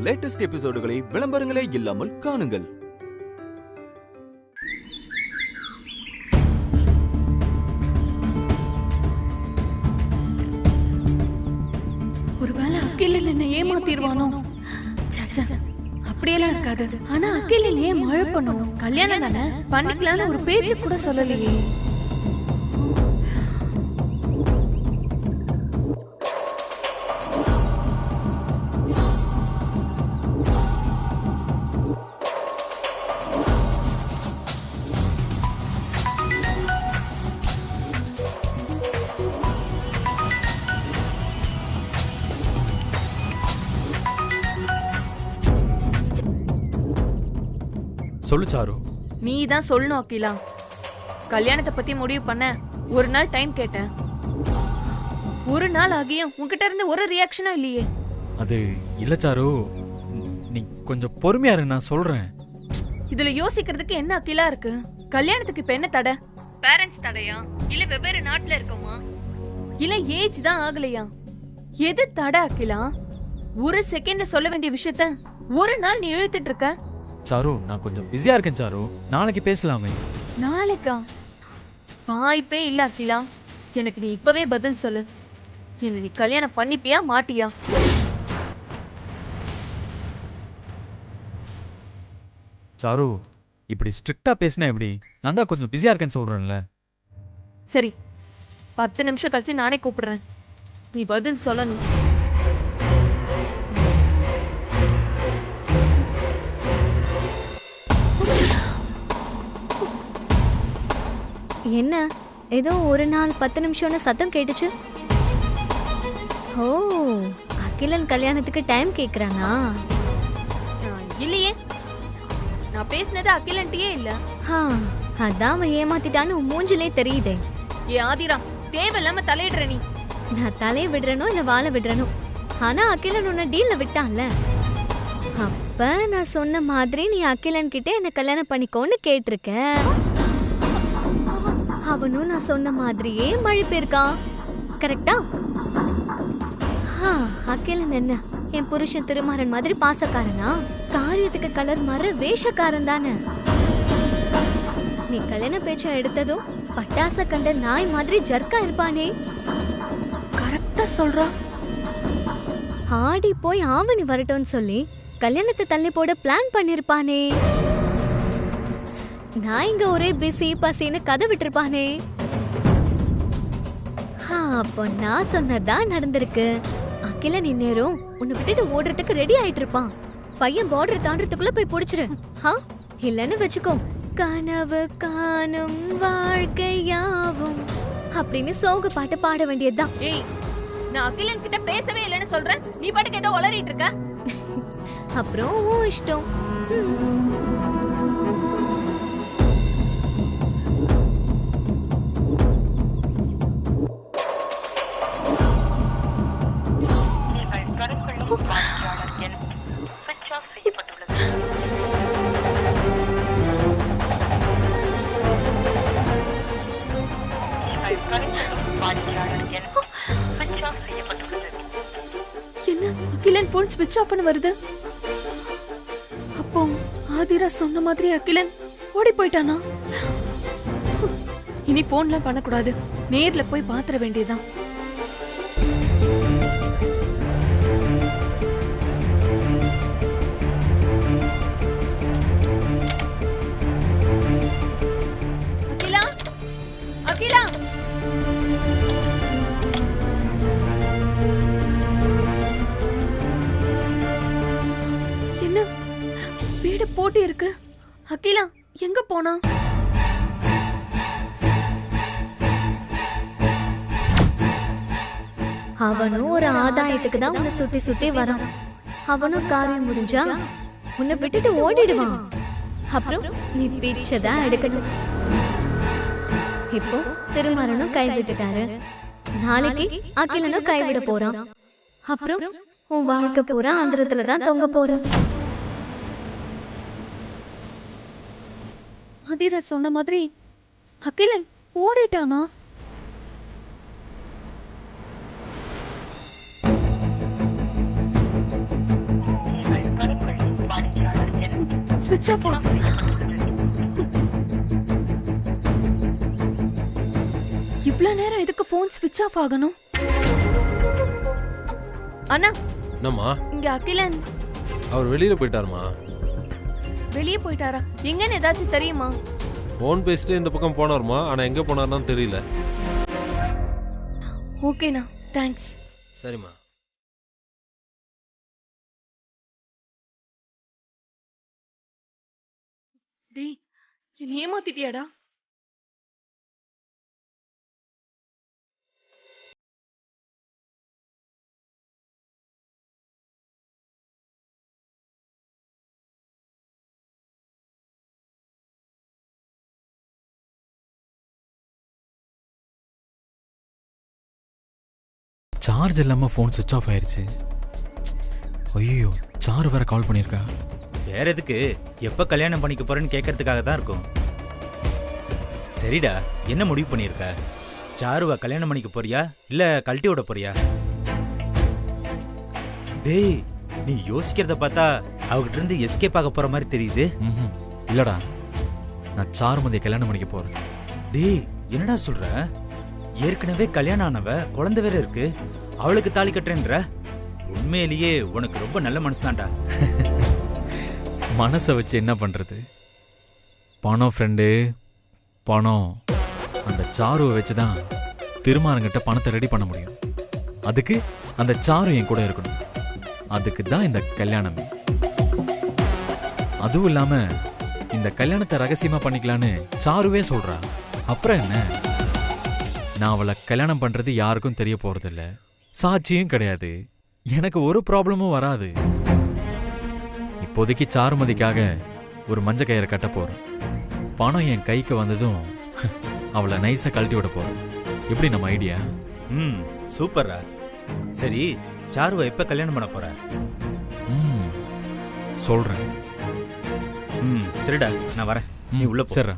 Latest எபிசோடுகளை விளம்பரங்களே இல்லாமல் காணுங்கள். ஒருவேளை அகிலன் என்ன ஏமாத்திடுவானோ? அப்படியெல்லாம் இருக்காது. ஆனா அகிலன் ஏன் மழை பண்ணும்? கல்யாணம் தானே பண்ணிக்கலான்னு ஒரு பேச்சு கூட சொல்லலையே. சொல்லு சாரு. நீ தான் சொல்லணும் அகிலா. கல்யாணத்தை பத்தி முடிவு பண்ண ஒரு நாள் டைம் கேட்டேன். ஒரு நாள் ஆகியும் உன்கிட்ட இருந்து ஒரு ரியாக்ஷனும் இல்லையே. அது இல்ல சாரு, நீ கொஞ்சம் பொறுமையா இரு, நான் சொல்றேன். இதுல யோசிக்கிறதுக்கு என்ன அகிலா இருக்கு? கல்யாணத்துக்கு இப்ப என்ன தடை? பேரண்ட்ஸ் தடையா? இல்ல வெவ்வேறு நாட்டுல இருக்கோமா? இல்ல ஏஜ் தான் ஆகலையா? எது தடை அகிலா? ஒரு செகண்ட்ல சொல்ல வேண்டிய விஷயத்த ஒரு நாள் நீ இழுத்துட்டு இருக்க. சாரு, நான் கொஞ்சம் பிஸியா இருக்கேன் சாரு, நாளைக்கு பேசலாமே. நாளைக்கா? வாய்ப்பே இல்ல அகிலா. எனக்கு நீ இப்பவே பதில் சொல்லு. என்ன நீ கல்யாணம் பண்ணிப்பியா மாட்டியா? சாரு, இப்படி ஸ்ட்ரிக்டா பேசினா எப்படி? நான் தான் கொஞ்சம் பிஸியா இருக்கேன்னு சொல்றேன்ல. சரி, 10 நிமிஷம் கழிச்சு நானே கூப்பிடுறேன். நீ பதில் சொல்லணும். என்ன ஏதோ ஒரு நாள் 10 நிமிஷம்னு சத்தம் கேட்டுச்சு. ஓ, அகிலன் கல்யாணத்துக்கு டைம் கேக்குறானா? இல்லையே, நான் பேசினது அகிலன்ட்டியே இல்ல. அதான் அவன் ஏமாத்திட்டான்னு மூஞ்சிலே தெரியுதே. ஏ ஆதிரா, தேவையில்லாம தலையிடுற நீ. நான் தலையை விடுறனோ இல்ல வாழ விடுறனோ, ஆனா அகிலன் உன்னை டீல்ல விட்டான்ல. அப்ப நான் சொன்ன மாதிரி நீ அகிலன் கிட்ட என்ன கல்யாணம் பண்ணிக்கோன்னு கேட்டிருக்க. அவனும் நான் சொன்ன மாதிரியே மழை போயிருக்கான். கரெக்டா? அகிலன் என்ன என் புருஷன் திருமாறன் மாதிரி பாசக்காரனா? காரியத்துக்கு கலர் மர வேஷக்காரன் தானே. நீ கல்யாண பேச்சம் எடுத்ததும் பட்டாச கண்ட நாய் மாதிரி ஜர்க்கா இருப்பானே. கரெக்டா சொல்றா. ஆடி போய் ஆவணி வரட்டும்னு சொல்லி கல்யாணத்தை தள்ளி போட பிளான் பண்ணிருப்பானே. நான் இங்க ஒரே பிஸி பசின்னு கதை விட்டுருப்பானே. அப்போ நான் சொன்னதான் நடந்திருக்கு. அகிலன் இந்நேரம் உன்னை விட்டுட்டு ஓடுறதுக்கு ரெடி ஆயிட்டு இருப்பான். பையன் பார்டர் தாண்டறதுக்குள்ள போய் புடிச்சிரு. இல்லன்னு வச்சுக்கோ, கனவு காணும் வாழ்க்கையாவும் அப்படின்னு சோக பாட்டு பாட வேண்டியதுதான். ஏய், நான் அகிலன் கிட்ட பேசவே இல்லைன்னு சொல்றேன், நீ பாட்டுக்கு ஏதோ உளறிட்டு இருக்க. அப்புறம் உன் இஷ்டம். என்ன அகிலன் போன் ஸ்விட்ச் ஆஃப் பண்ண வருது? அப்போ ஆதிரா சொன்ன மாதிரி அகிலன் ஓடி போயிட்டானா? இனி போன்லாம் பண்ணக்கூடாது, நேர்ல போய் பாத்திர வேண்டியதுதான். அகிலா, அகிலா, என்ன வீடு போட்டி இருக்கு? அகிலா எங்க போனா? அவனும் ஒரு ஆதாயத்துக்கு தான் உன்னை சுத்தி சுத்தி வரான். அவனும் காரியம் முடிஞ்சா உன்னை விட்டுட்டு ஓடிடுவான். அப்புறம் நீ பிச்சதான் எடுக்கணும். இப்போ திருமாறனும் கைவிட்டுட்டாரு, நாளைக்கு அகிலனும் கைவிட போறான். அப்புறம் உன் வாழ்க்கை பூரா ஆந்திரத்துலதான் தொங்க போறான். ஆதிரா சொன்ன மாதிரி அகிலன் ஓடிட்டானா? ஸ்விட்ச் ஆஃப் இவ்ளோ நேரம் எதுக்கு போன் ஸ்விட்ச் ஆஃப் ஆகணும்? அண்ணா என்னம்மா? இங்க அகிலன் அவர் வெளியில போயிட்டாருமா. வெளியே போயிட்டாரா? எங்கன்னு ஏதாச்சும் தெரியுமா? ஃபோன் பேசிட்டு இந்த பக்கம் போனாருமா. ஆனா எங்க போனாருன்னு தெரியல. ஓகேண்ணா, தேங்க்ஸ். சரிம்மா. டேய், என்ன ஏமாத்திட்டியாடா? சார்ஜ் இல்லாமல் ஃபோன் சுவிட்ச் ஆஃப் ஆயிடுச்சு. ஐயோ, சாரு வேற கால் பண்ணியிருக்கா. வேற எதுக்கு? எப்ப கல்யாணம் பண்ணிக்க போறேன்னு கேட்கறதுக்காக தான் இருக்கும். சரிடா, என்ன முடிவு பண்ணியிருக்க? சாருவா கல்யாணம் பண்ணிக்க போறியா இல்ல கழட்டி விட போறியா? டேய், நீ யோசிக்கிறத பார்த்தா அவகிட்ட இருந்து எஸ்கேப் ஆக போற மாதிரி தெரியுது. இல்லடா, நான் சாருமதியை கல்யாணம் பண்ணிக்க போறேன். டேய், என்னடா சொல்ற? ஏற்கனவே கல்யாணம் ஆனவ, குழந்தை வேற இருக்கு, அவளுக்கு தாலி கட்டுறேன்ற? உண்மையிலேயே உனக்கு ரொம்ப நல்ல மனசுதான்டா. மனசை வச்சு என்ன பண்றது? பணம் ஃப்ரெண்டு, பணம். அந்த சாருவை வச்சு தான் திருமாரங்கிட்ட பணத்தை ரெடி பண்ண முடியும். அதுக்கு அந்த சாரு என் கூட இருக்கணும். அதுக்கு தான் இந்த கல்யாணமே. அதுவும் இல்லாம இந்த கல்யாணத்தை ரகசியமா பண்ணிக்கலான்னு சாருவே சொல்றா. அப்புறம் என்ன? நான் அவளை கல்யாணம் பண்றது யாருக்கும் தெரிய போறதில்ல, சாட்சியும் கிடையாது, எனக்கு ஒரு ப்ராப்ளமும் வராது. இப்போதைக்கு சாருமதிக்காக ஒரு மஞ்ச கயிறை கட்ட போறேன். பணம் என் கைக்கு வந்ததும் அவளை நைஸா கழட்டி விட போறேன். எப்படி நம்ம ஐடியா? சூப்பர்ரா. சரி, சாருவை எப்ப கல்யாணம் பண்ண போற? சொல்றேன். சரிடா, நான் வரேன், நீ உள்ள போ. சரிடா.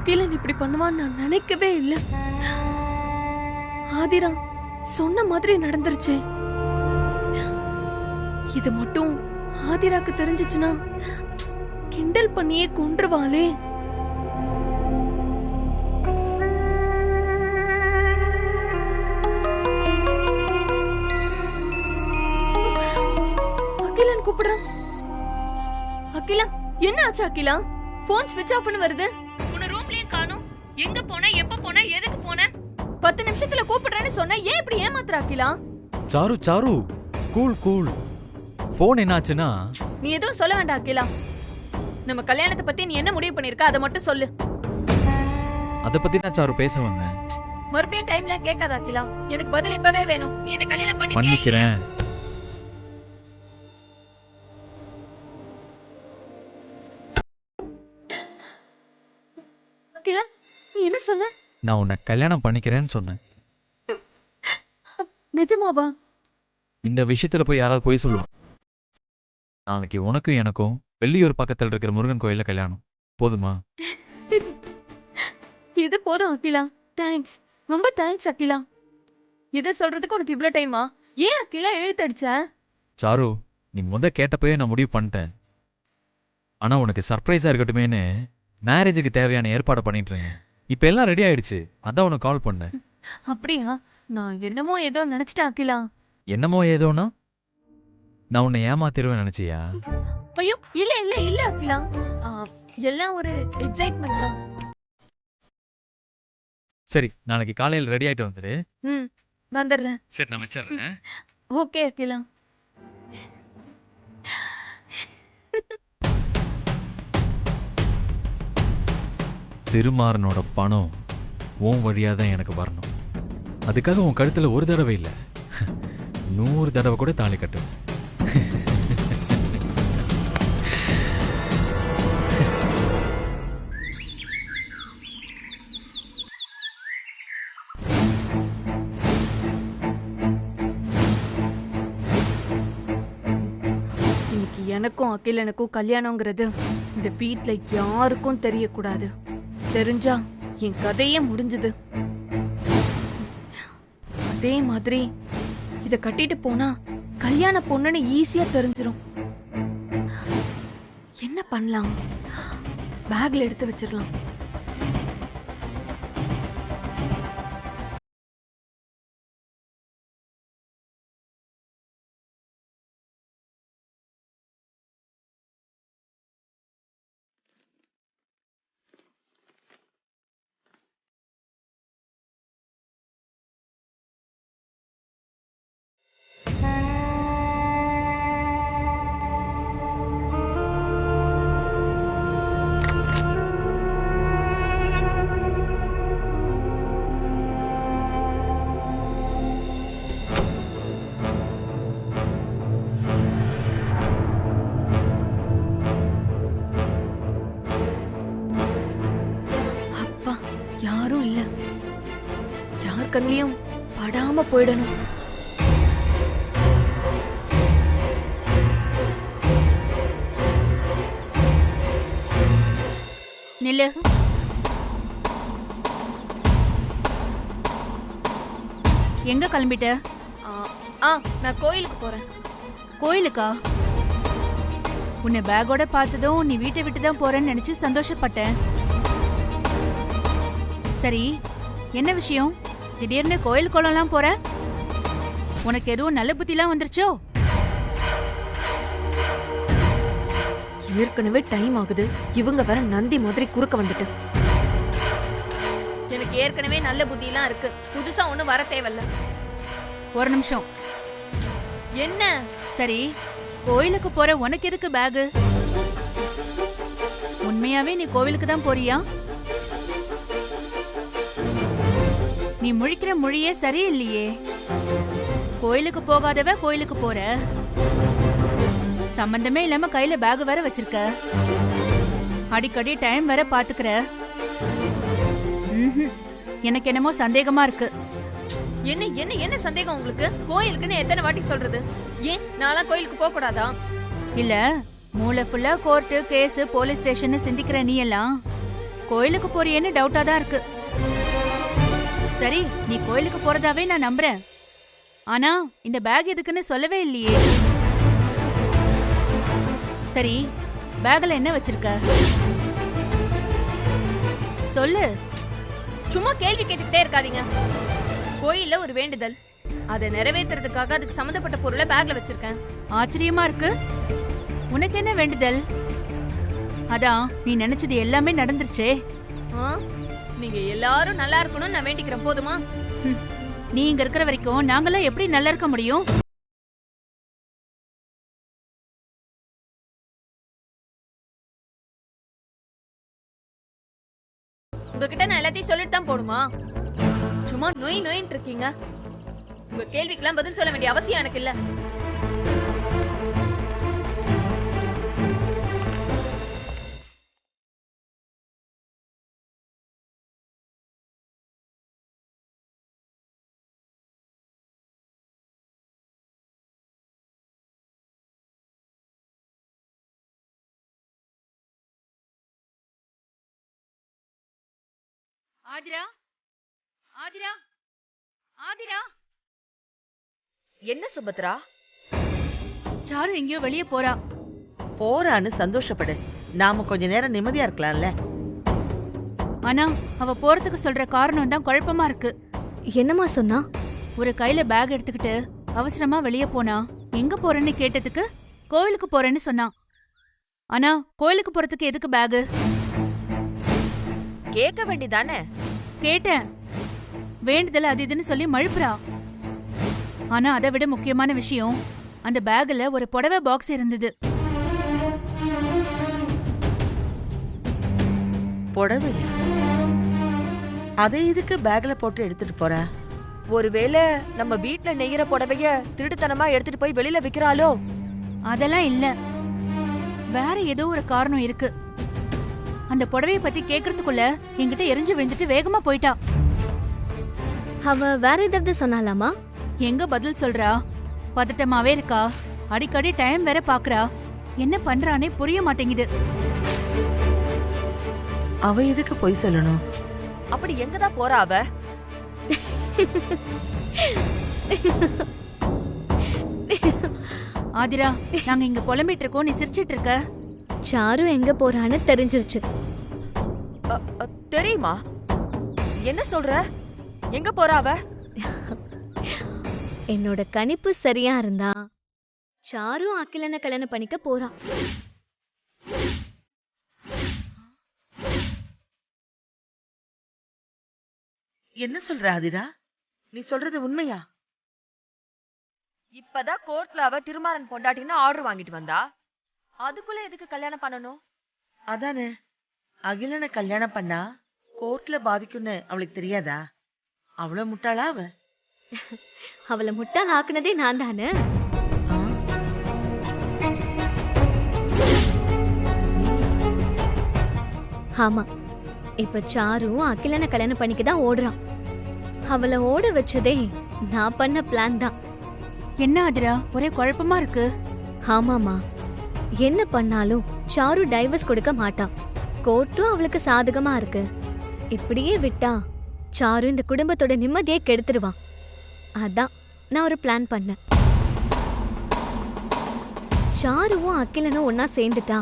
அகிலன் இப்படி பண்ணுவான்னு நான் நினைக்கவே இல்லை. ஆதிரா சொன்ன மாதிரி நடந்துருச்சு. இது மட்டும் ஆதிராக்கு தெரிஞ்சிச்சுன்னா கிண்டல் பண்ணியே கொன்றுவாளே. அகிலன் கூப்பிடுறான். அகிலா, என்ன ஆச்சு அகிலா? போன் ஸ்விட்ச் ஆஃப்னு வருது. உன்னை ரூம்லயே காணோம். எங்க போன, எப்ப போன, எதுக்கு போன? 10 நிமிஷத்துல கூப்பிடுறேன்னு சொன்ன, ஏன் இப்படி ஏமாத்துற Akila? Sir sir, cool cool. Phone என்னாச்சுன்னா? நீ எதுவும் சொல்ல வேண்டாம் அகிலா. நம்ம கல்யாணத்தை பத்தி நீ என்ன முடிவு பண்ணிருக்க அதை மட்டும் சொல்லு. அத பத்தி தான் சாரு பேச வந்தேன். மறுபடியும் டைம்ல கேட்காத அகிலா. எனக்கு பதில் இப்பவே வேணும். நீ என்ன கல்யாணம் பண்ணி பண்ணிக்கிறேன். அகிலா, நீ என்ன சொன்ன? நான் உன்னை கல்யாணம் பண்ணிக்கிறேன்னு சொன்னேன். நிஜமாவா? இந்த விஷயத்துல போய் யாராவது போய் சொல்லுவான். நாளைக்கு உனக்கும் எனக்கும் வெள்ளியூர் பக்கத்தில் இருக்கிற முருகன் கோயில்ல கல்யாணம். போதுமா? இது போதும் அகிலா. தேங்க்ஸ், ரொம்ப தேங்க்ஸ் அகிலா. இதை சொல்றதுக்கு உனக்கு இவ்வளவு டைமா? ஏன் அகிலா இழுத்தடிச்ச? சாரு, நீ கேட்டப்பவே நான் முடிவு பண்ணிட்டேன். ஆனா உனக்கு சர்ப்ரைஸா இருக்கட்டுமேனு மேரேஜுக்கு தேவையான ஏற்பாடு பண்ணிட்டு இருக்கேன். இப்ப எல்லாம் ரெடி ஆயிடுச்சு, அதான் உனக்கு கால் பண்ணேன். அப்படியா? நான் என்னமோ ஏதோ நினைச்சிட்டேன் அகிலா. என்னமோ ஏதோனா? நான் உன்னை ஏமாத்திருவேன் நினைச்சியா? ஐயோ, இல்ல இல்ல இல்ல அகிலா. எல்லாம் ஒரு எக்ஸைட்மெண்ட் தான். சரி, நாளைக்கு காலையில் ரெடி ஆயிட்டு வந்துடு. வந்துடுறேன். சரி, நான் வச்சிடுறேன். ஓகே அகிலா. திருமாறனோட பணம் உன் வழியா தான் எனக்கு வரணும். அதுக்காக உன் கழுத்துல ஒரு தடவை இல்லை, 100 தடவை கூட தாலி கட்டுவேன். எனக்கும் அகிலனுக்கும் கல்யாணங்கிறது இந்த வீட்ல யாருக்கும் தெரியக்கூடாது. தெரிஞ்சா என் கதையே முடிஞ்சது. அதே மாதிரி இத கட்டிட்டு போனா கல்யாண பொண்ணுன்னு ஈஸியா தெரிஞ்சிரும். என்ன பண்ணலாம்? பேக்ல எடுத்து வச்சிடலாம். யாரும் இல்ல. யார் கண்ணிலையும் படாம போயிடணும். நில்லு. எங்க கிளம்பிட்ட? நான் கோயிலுக்கு போறேன். கோயிலுக்கா? உன்னை பேக்கோட பார்த்ததும் நீ வீட்டை விட்டு தான் போறேன்னு நினைச்சு சந்தோஷப்பட்டேன். சரி, என்ன விஷயம்? திடீர்னு கோயில் குளம்லாம் போற? உனக்கு எதுவும் நல்ல புத்திலாம் வந்துருச்சோ? ஏற்கனவே டைம் ஆகுது. இவங்க வேற நந்தி மாதிரி குறுக்க வந்துட்டு. எனக்கு ஏற்கனவே நல்ல புத்திலாம் இருக்கு. புதுசா ஒண்ணு வர தேவையில்ல. ஒரு நிமிஷம். என்ன? சரி, கோயிலுக்கு போற உனக்கு எதுக்கு பேகு? உண்மையாவே நீ கோவிலுக்கு தான் போறியா? நீ முழிக்கிற மொழியே சரியில்லையே. கோயிலுக்கு போகாதவ கோயிலுக்கு போற, சம்பந்தமே இல்லாம கையில பேக் வேற வச்சிருக்க, அடிக்கடி டைம் வேற பாத்துக்கிற. எனக்கு என்னமோ சந்தேகமா இருக்கு. என்ன என்ன என்ன சந்தேகம் உங்களுக்கு? கோயிலுக்குன்னு எத்தனை வாட்டி சொல்றது? ஏன் நான்லாம் கோயிலுக்கு போக கூடாதா? இல்ல, மூளை ஃபுல்லா கோர்ட்டு கேஸ் போலீஸ் ஸ்டேஷன் சிந்திக்கிற நீ எல்லாம் கோயிலுக்கு போறியேன்னு டவுட்டா தான் இருக்கு. சரி, நீ கோயிலுக்கு போறதாவே நான் நம்புறேன். ஆனா இந்த பேக் எதுக்குன்னு சொல்லவே இல்லையே. சரி, பேக்ல என்ன வச்சிருக்க? சொல்லு. சும்மா கேள்வி கேட்டுக்கிட்டே இருக்காதீங்க. கோயில்ல ஒரு வேண்டுதல், அதை நிறைவேற்றுறதுக்காக அதுக்கு சம்பந்தப்பட்ட பொருளை பேக்ல வச்சிருக்கேன். ஆச்சரியமா இருக்கு. உனக்கு என்ன வேண்டுதல்? அதான் நீ நினைச்சது எல்லாமே நடந்துருச்சே. நீங்க எல்லாரும் நல்லா இருக்கணும்னு நான் வேண்டிக்கிறேன். போதுமா? நீ இங்க இருக்கிற வரைக்கும் நாங்களாம் எப்படி நல்லா இருக்க முடியும்? உங்ககிட்ட நான் எல்லாத்தையும் சொல்லிட்டு தான் போடுமா? சும்மா நோய் நோயின்னு இருக்கீங்க. உங்க கேள்விக்கெல்லாம் பதில் சொல்ல வேண்டிய அவசியம் எனக்கு இல்ல. ஆதிரா, ஆதிரா, ஆதிரா. என்ன சுபத்ரா? சாரு எங்கேயோ வெளியே போறா. போறான்னு சந்தோஷப்படு. நாம கொஞ்ச நேரம் நிம்மதியா இருக்கலாம்ல. ஆனா அவ போறதுக்கு சொல்ற காரணம் தான் குழப்பமா இருக்கு. என்னமா சொன்னா? ஒரு கையில பேக் எடுத்துக்கிட்டு அவசரமா வெளியே போனா. எங்க போறேன்னு கேட்டதுக்கு கோவிலுக்கு போறேன்னு சொன்னா. ஆனா கோயிலுக்கு போறதுக்கு எதுக்கு பேகு? கேட்க வேண்டிதானே? கேட்டேன். வேண்டுதல் அது இதுன்னு சொல்லி மழுப்புறா. ஆனா அதை விட முக்கியமான விஷயம், அந்த பேக்ல ஒரு புடவை பாக்ஸ் இருந்தது. புடவை? அதை இதுக்கு பேக்ல போட்டு எடுத்துட்டு போற? ஒருவேளை நம்ம வீட்ல நெய்யற புடவைய திருட்டுத்தனமா எடுத்துட்டு போய் வெளியில விக்கிறாளோ? அதெல்லாம் இல்ல, வேற ஏதோ ஒரு காரணம் இருக்கு. அந்த புடவைய பத்தி கேக்குறதுக்குள்ள என்கிட்ட எரிஞ்சு விழுந்துட்டு வேகமா போயிட்டா. அவ வேற ஏதாவது சொன்னாலாமா? எங்க பதில் சொல்றா? பதட்டமாவே இருக்கா. அடிக்கடி டைம் வேற பாக்குறா. என்ன பண்றானே புரிய மாட்டேங்குது. அவ எதுக்கு பொய் சொல்லணும்? அப்படி எங்கதான் போறா அவ? ஆதிரா, நாங்க இங்க புலம்பிட்டு இருக்கோம், நீ சிரிச்சிட்டு இருக்க. சாரு எங்க போறான்னு தெரிஞ்சிருச்சு. தெரியுமா? என்ன சொல்ற? எங்க போறா அவ? என்னோட கணிப்பு சரியா இருந்தா சாரு அகிலனை கல்யாணம் பண்ணிக்க போறான். என்ன சொல்ற ஆதிரா? நீ சொல்றது உண்மையா? இப்பதான் கோர்ட்ல அவ திருமாறன் பொண்டாட்டின்னு ஆர்டர் வாங்கிட்டு வந்தா. அதுக்குள்ள எதுக்கு கல்யாணம் பண்ணணும்? அதானே, அகிலனை கல்யாணம் பண்ணா கோர்ட்ல பாதிக்கும்னு அவளுக்கு தெரியாதா? அவ்வளவு முட்டாளா அவ? அவளை முட்டாள் ஆக்குனதே நான் தானே. ஆமா, இப்ப சாரு அகிலனை கல்யாணம் பண்ணிக்கதான் ஓடுறான். அவளை ஓட வச்சதே நான் பண்ண பிளான் தான். என்ன ஆதிரா, ஒரே குழப்பமா இருக்கு. ஆமாமா, என்ன பண்ணாலும் சாரு டைவர்ஸ் கொடுக்க மாட்டான். கோர்ட்டும் அவளுக்கு சாதகமா இருக்கு. இப்படியே விட்டா சாரு இந்த குடும்பத்தோட நிம்மதியை கெடுத்துருவான். அதான் நான் ஒரு பிளான் பண்ணேன். சாருவும் அகிலனும் ஒன்னா சேர்ந்துட்டா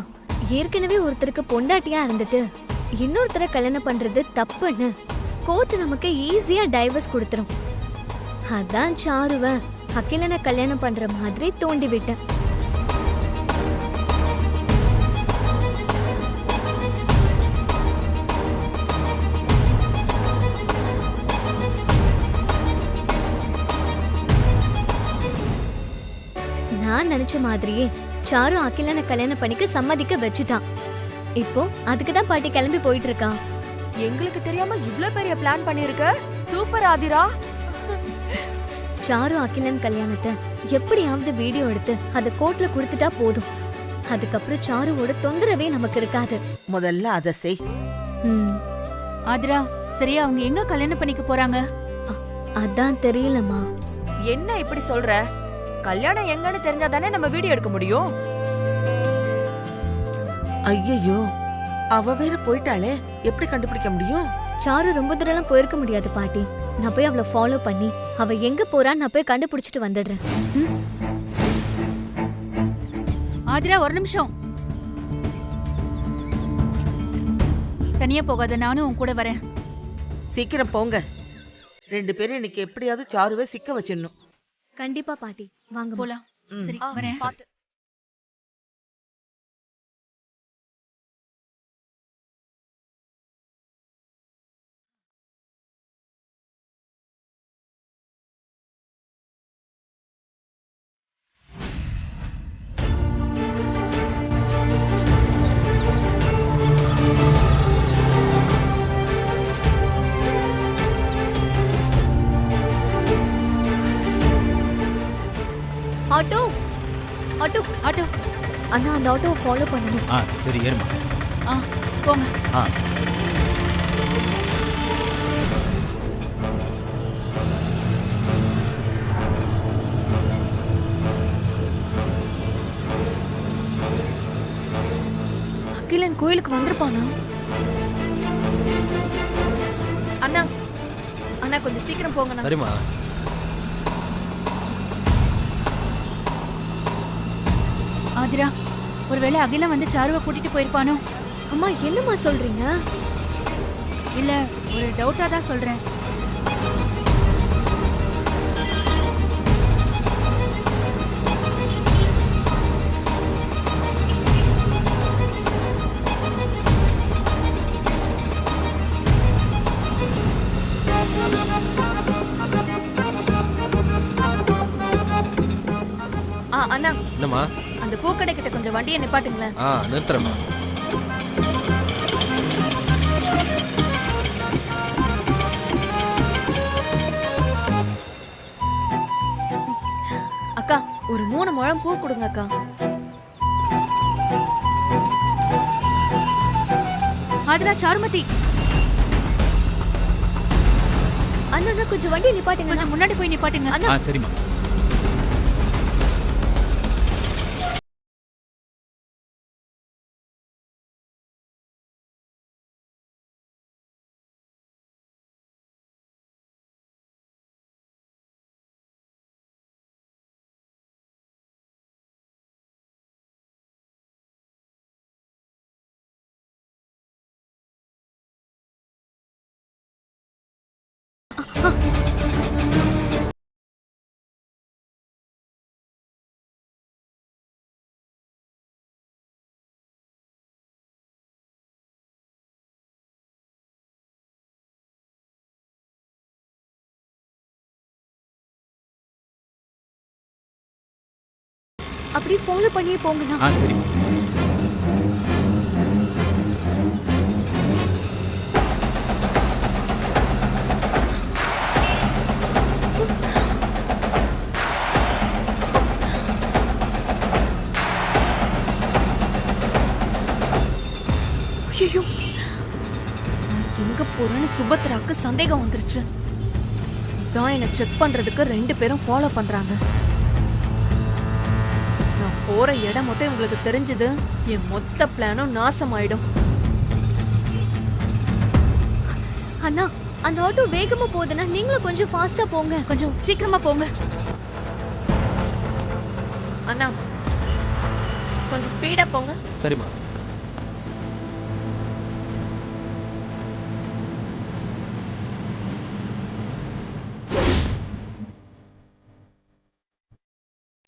ஏற்கனவே ஒருத்தருக்கு பொண்டாட்டியா இருந்துட்டு இன்னொருத்தரை கல்யாணம் பண்றது தப்புன்னு கோர்ட் நமக்கு ஈஸியா டைவர்ஸ் கொடுத்துரும். அதான் சாருவ அகிலனை கல்யாணம் பண்ற மாதிரி தூண்டி விட்டேன். நான் நினைச்ச மாதிரியே சாரு அகிலனை கல்யாணம் பண்ணிக்க சம்மதிக்க வச்சுட்டான். இப்போ அதுக்குதான் பாட்டி கிளம்பி போயிட்டு இருக்கா. எங்களுக்கு தெரியாம இவ்ளோ பெரிய பிளான் பண்ணிருக்க. சூப்பர் ஆதிரா. சாரு அகிலன் கல்யாணத்தை எப்படியாவது வீடியோ எடுத்து அதை கோர்ட்ல கொடுத்துட்டா போதும். அதுக்கப்புறம் சாருவோட தொந்தரவே நமக்கு இருக்காது. முதல்ல அதை செய். ஆதிரா, சரியா அவங்க எங்க கல்யாணம் பண்ணிக்க போறாங்க? அதான் தெரியலமா. என்ன இப்படி சொல்ற? கல்யாணம் எங்கன்னு தெரிஞ்சாதானே நம்ம வீடியோ எடுக்க முடியும். ஐயோ, அவ வேற போயிட்டாளே, எப்படி கண்டுபிடிக்க முடியும்? சாரு ரொம்ப தூரம் போயிருக்க முடியாது பாட்டி. நான் போய் அவளை ஃபாலோ பண்ணி அவ எங்க போறான்னு நான் போய் கண்டுபிடிச்சிட்டு வந்துடுறேன். ஆதிரா, ஒரு நிமிஷம். தனியா போகாத, நானும் உன் கூட வரேன். சீக்கிரம் போங்க. 2 பேரும் இன்னைக்கு எப்படியாவது சாருவை சிக்க வச்சிடணும். கண்டிப்பா பாட்டி, வாங்க போலாம். சரி, வரேன். ஆட்டோ ஆட்டோ ஆட்டோ அண்ணா, அந்த ஆட்டோவை ஃபாலோ பண்ணணும். சரி ஏறுமா. போங்க. அகிலன் கோயிலுக்கு வந்திருப்பானா? அண்ணா அண்ணா, கொஞ்சம் சீக்கிரம் போங்க. சரிம்மா. ஆதிரா, ஒருவேளை அகிலம் வந்து சாருவை கூட்டிட்டு போயிருப்பானோ? அம்மா, என்னம்மா சொல்றீங்க? இல்ல, ஒரு டவுட்டா தான் சொல்றேன். அண்ணா, என்னம்மா? அந்த பூக்கடை கிட்ட கொஞ்சம் வண்டியை நிப்பாட்டுங்களேன். நிறுத்துறேம்மா. அக்கா, ஒரு 3 முழம் பூ கொடுங்க அக்கா. ஆதிரா, சாருமதி. அண்ணா, கொஞ்சம் வண்டியை நிப்பாட்டுங்க. கொஞ்சம் முன்னாடி போய் நிப்பாட்டுங்க. சரிம்மா. அப்படியே ஃபாலோ பண்ணியே போங்கண்ணா. ஆ சரி. ஐயோ, நான் எங்க போறேன்னு சுபத்ராக்கு சந்தேகம் வந்துருச்சு. தான் என்ன செக் பண்றதுக்கு 2 பேரும் ஃபாலோ பண்றாங்க. நான் போற இடம் மட்டும் இவங்களுக்கு தெரிஞ்சது, என் மொத்த பிளானும் நாசமாயிடும். அண்ணா, அந்த ஆட்டோ வேகமா போகுதுன்னா நீங்களும் கொஞ்சம் ஃபாஸ்டா போங்க. கொஞ்சம் சீக்கிரமா போங்க. அண்ணா, கொஞ்சம் ஸ்பீடா போங்க. சரிம்மா.